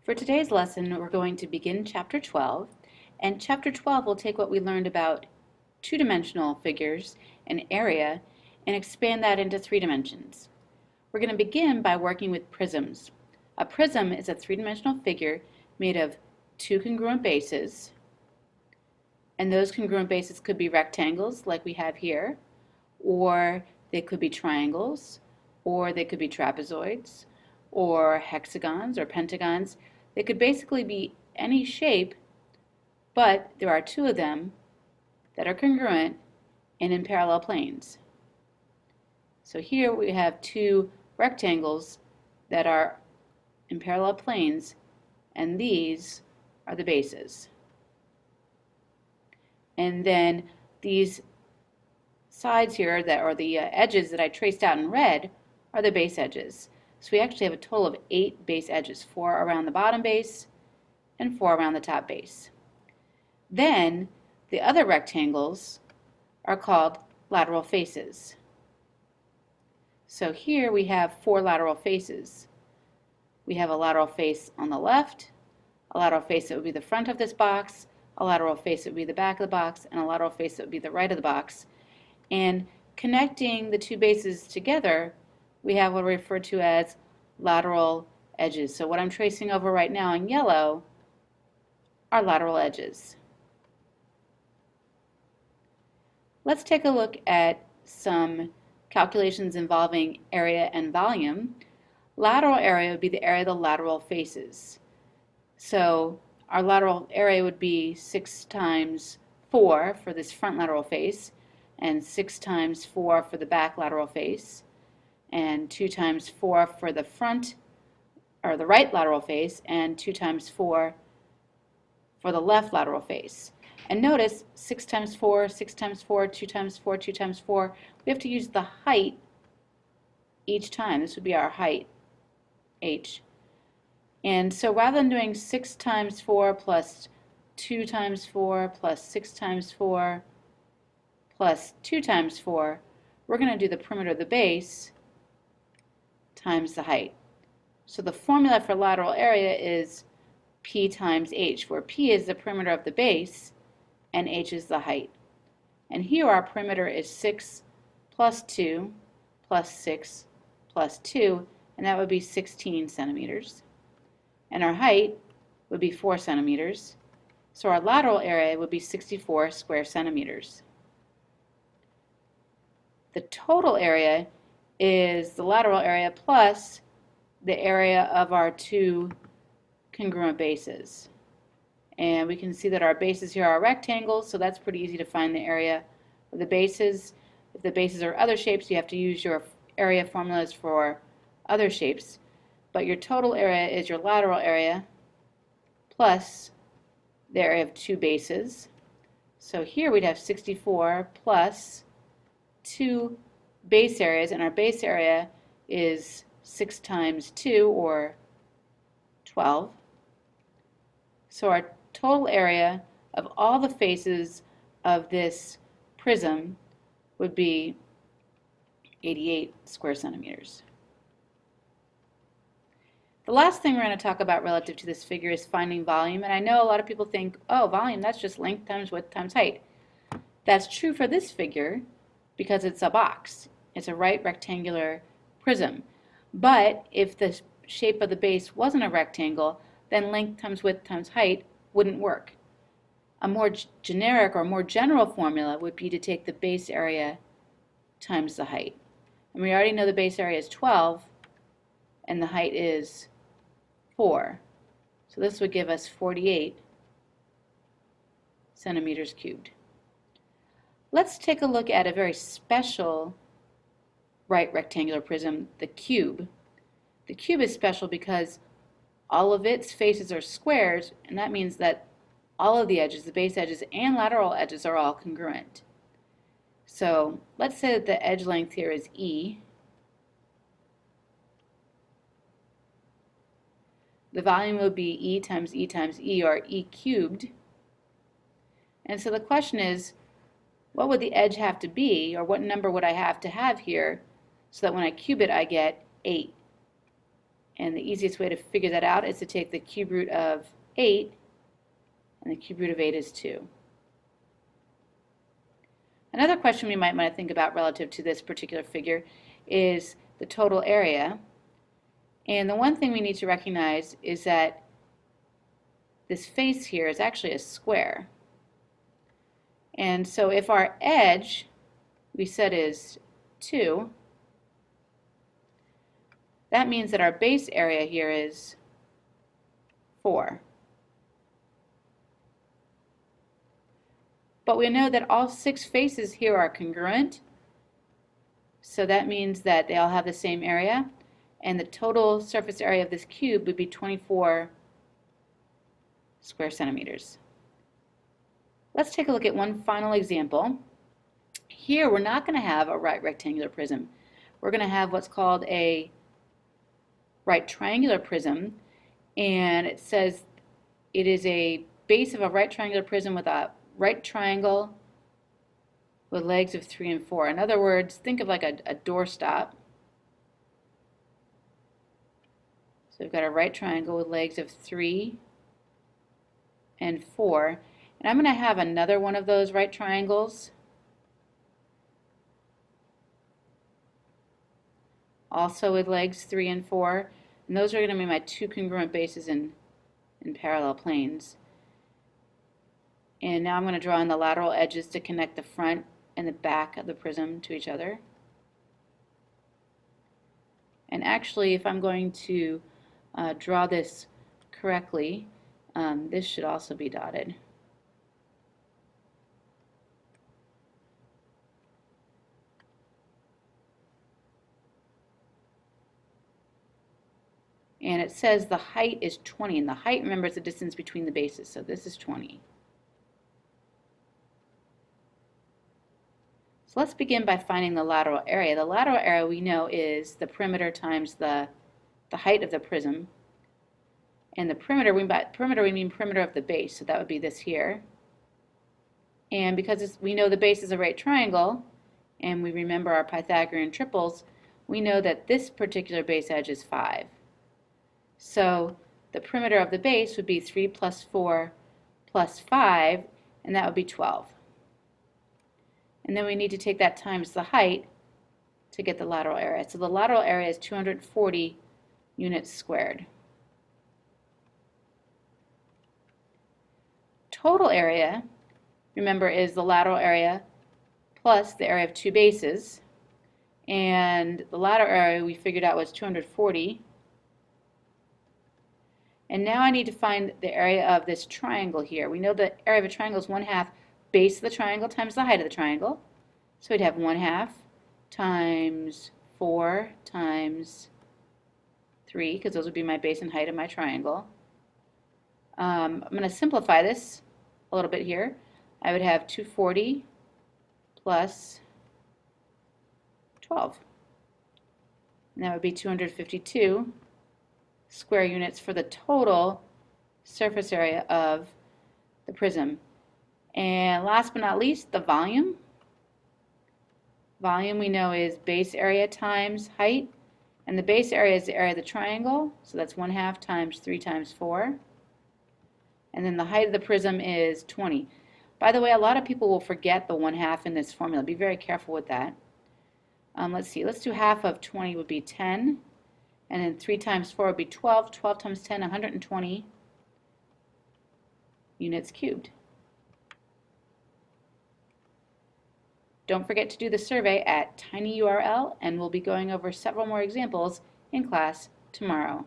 For today's lesson, we're going to begin Chapter 12, and Chapter 12 will take what we learned about two-dimensional figures and area and expand that into 3 dimensions. We're going to begin by working with prisms. A prism is a 3-dimensional figure made of 2 congruent bases, and those congruent bases could be rectangles like we have here, or they could be triangles, or they could be trapezoids, or hexagons or pentagons. They could basically be any shape, but there are 2 of them that are congruent and in parallel planes. So here we have 2 rectangles that are in parallel planes, and these are the bases. And then these sides here that are the edges that I traced out in red are the base edges. So we actually have a total of 8 base edges, 4 around the bottom base and 4 around the top base. Then the other rectangles are called lateral faces. So here we have 4 lateral faces. We have a lateral face on the left, a lateral face that would be the front of this box, a lateral face that would be the back of the box, and a lateral face that would be the right of the box. And connecting the 2 bases together, we have what we refer to as lateral edges. So what I'm tracing over right now in yellow are lateral edges. Let's take a look at some calculations involving area and volume. Lateral area would be the area of the lateral faces. So our lateral area would be 6 times 4 for this front lateral face, and 6 times 4 for the back lateral face, and 2 times 4 for the front or the right lateral face, and 2 times 4 for the left lateral face. And notice 6 times 4, 6 times 4, 2 times 4, 2 times 4. We have to use the height each time. This would be our height, h. And so rather than doing 6 times 4 plus 2 times 4 plus 6 times 4 plus 2 times 4, we're going to do the perimeter of the base times the height. So the formula for lateral area is P times H, where P is the perimeter of the base and H is the height. And here our perimeter is 6 plus 2 plus 6 plus 2, and that would be 16 centimeters. And our height would be 4 centimeters. So our lateral area would be 64 square centimeters. The total area is the lateral area plus the area of our 2 congruent bases. And we can see that our bases here are rectangles, so that's pretty easy to find the area of the bases. If the bases are other shapes, you have to use your area formulas for other shapes. But your total area is your lateral area plus the area of 2 bases. So here we'd have 64 plus 2 base areas, and our base area is 6 times 2, or 12. So our total area of all the faces of this prism would be 88 square centimeters. The last thing we're going to talk about relative to this figure is finding volume. And I know a lot of people think, oh, volume, that's just length times width times height. That's true for this figure because it's a box. It's a right rectangular prism. But if the shape of the base wasn't a rectangle, then length times width times height wouldn't work. A more generic or more general formula would be to take the base area times the height. And we already know the base area is 12 and the height is 4. So this would give us 48 centimeters cubed. Let's take a look at a very special right rectangular prism, the cube. The cube is special because all of its faces are squares, and that means that all of the edges, the base edges and lateral edges, are all congruent. So let's say that the edge length here is E. The volume would be E times E times E, or E cubed. And so the question is, what would the edge have to be, or what number would I have to have here so that when I cube it I get 8? And the easiest way to figure that out is to take the cube root of 8, and the cube root of 8 is 2. Another question we might want to think about relative to this particular figure is the total area. And the one thing we need to recognize is that this face here is actually a square. And so if our edge we said is 2, that means that our base area here is 4. But we know that all 6 faces here are congruent, so that means that they all have the same area, and the total surface area of this cube would be 24 square centimeters. Let's take a look at one final example. Here we're not going to have a right rectangular prism. We're going to have what's called a right triangular prism, and it says it is a base of a right triangular prism with a right triangle with legs of 3 and 4. In other words, think of like a doorstop. So we've got a right triangle with legs of 3 and 4. And I'm going to have another one of those right triangles, also with legs 3 and 4. And those are going to be my 2 congruent bases in parallel planes. And now I'm going to draw in the lateral edges to connect the front and the back of the prism to each other. And actually, if I'm going to draw this correctly, this should also be dotted. And it says the height is 20, and the height, remember, is the distance between the bases, so this is 20. So let's begin by finding the lateral area. The lateral area we know is the perimeter times the height of the prism. And the perimeter, by perimeter we mean perimeter of the base, so that would be this here. And because we know the base is a right triangle, and we remember our Pythagorean triples, we know that this particular base edge is 5. So the perimeter of the base would be 3 plus 4 plus 5, and that would be 12. And then we need to take that times the height to get the lateral area. So the lateral area is 240 units squared. Total area, remember, is the lateral area plus the area of 2 bases. And the lateral area we figured out was 240. And now I need to find the area of this triangle here. We know the area of a triangle is 1/2 base of the triangle times the height of the triangle. So we'd have 1/2 times 4 times 3, because those would be my base and height of my triangle. I'm going to simplify this a little bit here. I would have 240 plus 12. And that would be 252 square units for the total surface area of the prism. And last but not least, the volume. Volume we know is base area times height, and the base area is the area of the triangle, so that's 1/2 times 3 times 4. And then the height of the prism is 20. By the way, a lot of people will forget the 1/2 in this formula. Be very careful with that. Let's see, let's do half of 20 would be 10, and then 3 times 4 would be 12. 12 times 10, 120 units cubed. Don't forget to do the survey at tinyurl, and we'll be going over several more examples in class tomorrow.